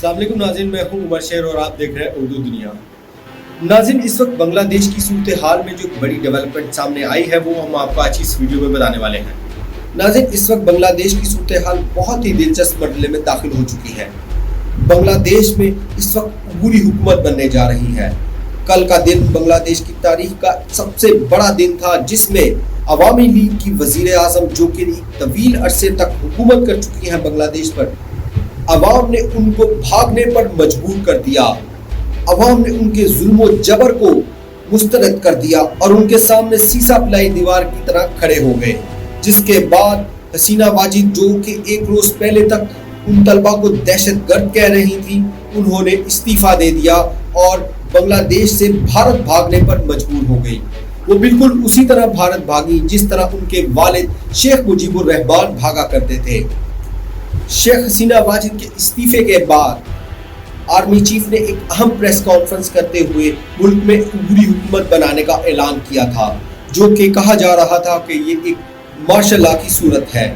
अस्सलाम वालेकुम नाज़रीन, मैं हूं उमर शेर और आप देख रहे हैं उर्दू दुनिया। नाज़रीन, इस वक्त बांग्लादेश की सूरत हाल में जो बड़ी डेवलपमेंट सामने आई है वो हम आपको आज इस वीडियो में बताने वाले हैं। नाज़रीन, इस वक्त बांग्लादेश की सूरत हाल बहुत ही दिलचस्प मरहले में दाखिल हो चुकी है। बांग्लादेश में इस वक्त बुरी हुकूमत बनने जा रही है। कल का दिन बांग्लादेश की तारीख का सबसे बड़ा दिन था जिसमें अवामी लीग की वजीर आज़म, जो कि तवील अरसे तक हुकूमत कर चुकी है बांग्लादेश पर, अवाम ने उनको भागने पर मजबूर कर दिया। अवाम ने उनके जुल्म व जबर को मुस्तरद कर दिया और उनके सामने सीसा पिलाई दीवार की तरह खड़े हो गए। जिसके बाद हसीना वाजिद, जो कि एक रोज पहले तक उन तलबा को दहशतगर्द कह रही थी, उन्होंने इस्तीफा दे दिया और बांग्लादेश से भारत भागने पर मजबूर हो गई। वो बिल्कुल उसी तरह भारत भागी जिस तरह उनके वालिद शेख मुजीबुर रहमान भागा करते थे। शेख हसीना वाजिद के इस्तीफे के बाद आर्मी चीफ ने एक अहम प्रेस कॉन्फ्रेंस करते हुए मुल्क में बुरी हुकूमत बनाने का ऐलान किया था, जो कि कहा जा रहा था कि ये एक मार्शल लॉ की सूरत है।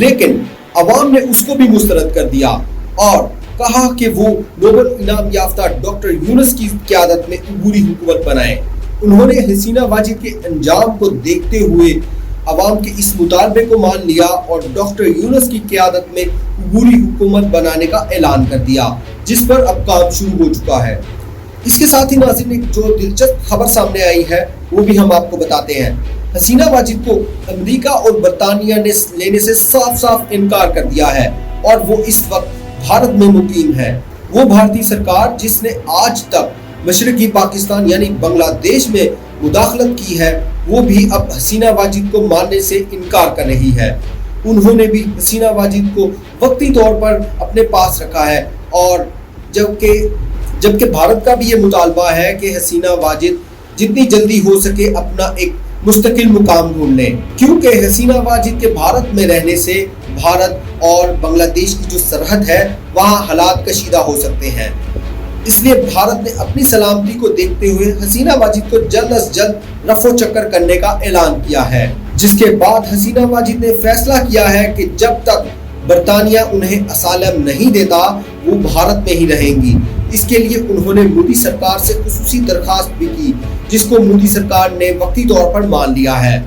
लेकिन अवाम ने उसको भी मुस्तरद कर दिया और कहा कि वो नोबेल इनाम याफ्ता डॉक्टर यूनुस की क़यादत में बुरी हुकूमत बनाए। उन्होंने हसीना वाजिद के अंजाम को देखते हुए अवाम के इस मुतालबे को मान लिया और डॉक्टर यूनुस की क़यादत में बुरी हुकूमत बनाने का ऐलान कर दिया, जिस पर अब काम शुरू हो चुका है। इसके साथ ही नाज़रीन, एक जो दिलचस्प खबर सामने आई है वो भी हम आपको बताते हैं। हसीना वाजिद को अमेरिका और बरतानिया ने लेने से साफ साफ इनकार कर दिया है और वो इस वक्त भारत में मुकीम है। वो भारतीय सरकार जिसने आज तक मशरकी पाकिस्तान यानी बांग्लादेश में मुदाखलत की है, वो भी अब हसीना वाजिद को मानने से इनकार कर रही है। उन्होंने भी हसीना वाजिद को वक्ती तौर पर अपने पास रखा है और जबकि भारत का भी ये मुतालबा है कि हसीना वाजिद जितनी जल्दी हो सके अपना एक मुस्तकिल मुकाम ढूंढ लें, क्योंकि हसीना वाजिद के भारत में रहने से भारत और बांग्लादेश की जो सरहद है वहाँ हालात कशीदा हो सकते हैं। इसलिए भारत ने अपनी सलामती को देखते हुए हसीना वाजिद को जल्द अज जल्द रफो चक्कर करने का ऐलान किया है। जिसके बाद हसीना वाजिद ने फैसला किया है कि जब तक बरतानिया उन्हें असालम नहीं देता वो भारत में ही रहेंगी। इसके लिए उन्होंने मोदी सरकार से खुसूसी दरखास्त भी की, जिसको मोदी सरकार ने वक्ती तौर पर मान लिया है।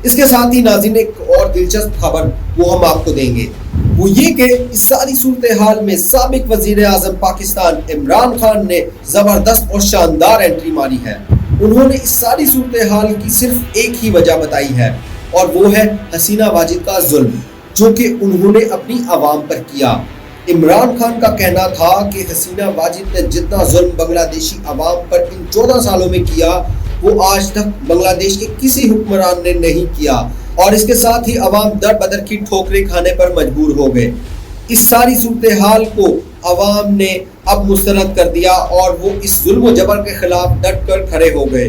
इसके साथ ही नाज़रीन, एक और दिलचस्प खबर वो हम आपको देंगे, वो ये कि इस सारी सूरत हाल में साबिक वजीर आज़म पाकिस्तान इमरान खान ने ज़बरदस्त और शानदार एंट्री मारी है। उन्होंने इस सारी सूरत हाल की सिर्फ एक ही वजह बताई है और वो है हसीना वाजिद का जुल्म, जो कि उन्होंने अपनी आवाम पर किया। इमरान खान का कहना था कि हसीना वाजिद ने जितना जुल्म बांग्लादेशी आवाम पर इन 14 सालों में किया वो आज तक बांग्लादेश के किसी हुक्मरान ने नहीं किया और इसके साथ ही अवाम दर बदर की ठोकरें खाने पर मजबूर हो गए। इस सारी सूरत हाल को अवाम ने अब मुस्तरद कर दिया और वो इस जुल्म व जबर के खिलाफ डट कर खड़े हो गए।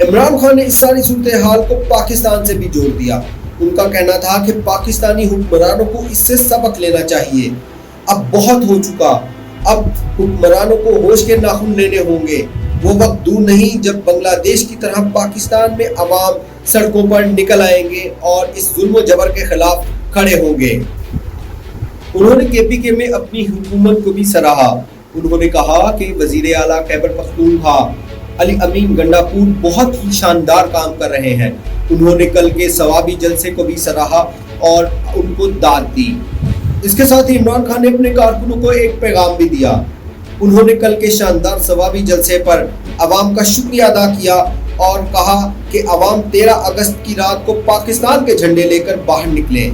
इमरान खान ने इस सारी सूरत हाल को पाकिस्तान से भी जोड़ दिया। उनका कहना था कि पाकिस्तानी हुक्मरानों को इससे सबक लेना चाहिए। अब बहुत हो चुका, अब हुक्मरानों को होश के नाखून लेने होंगे। वो वक्त दूर नहीं जब बांग्लादेश की तरह पाकिस्तान में अवाम सड़कों पर निकल आएंगे और इस जुल्म व जबर के खिलाफ खड़े होंगे। उन्होंने केपीके में अपनी हुकूमत को भी सराहा। उन्होंने कहा कि वजीर आला खैबर पख्तूनख्वा अली अमीन गंडापुर बहुत ही शानदार काम कर रहे हैं। उन्होंने कल के सवाबी जलसे को भी सराहा और उनको दाद दी। इसके साथ ही इमरान खान ने अपने कारकुनों को एक पैगाम भी दिया। उन्होंने कल के शानदार सवाबी जलसे पर अवाम का शुक्रिया अदा किया और कहा कि अवाम 13 अगस्त की रात को पाकिस्तान के झंडे लेकर बाहर निकले।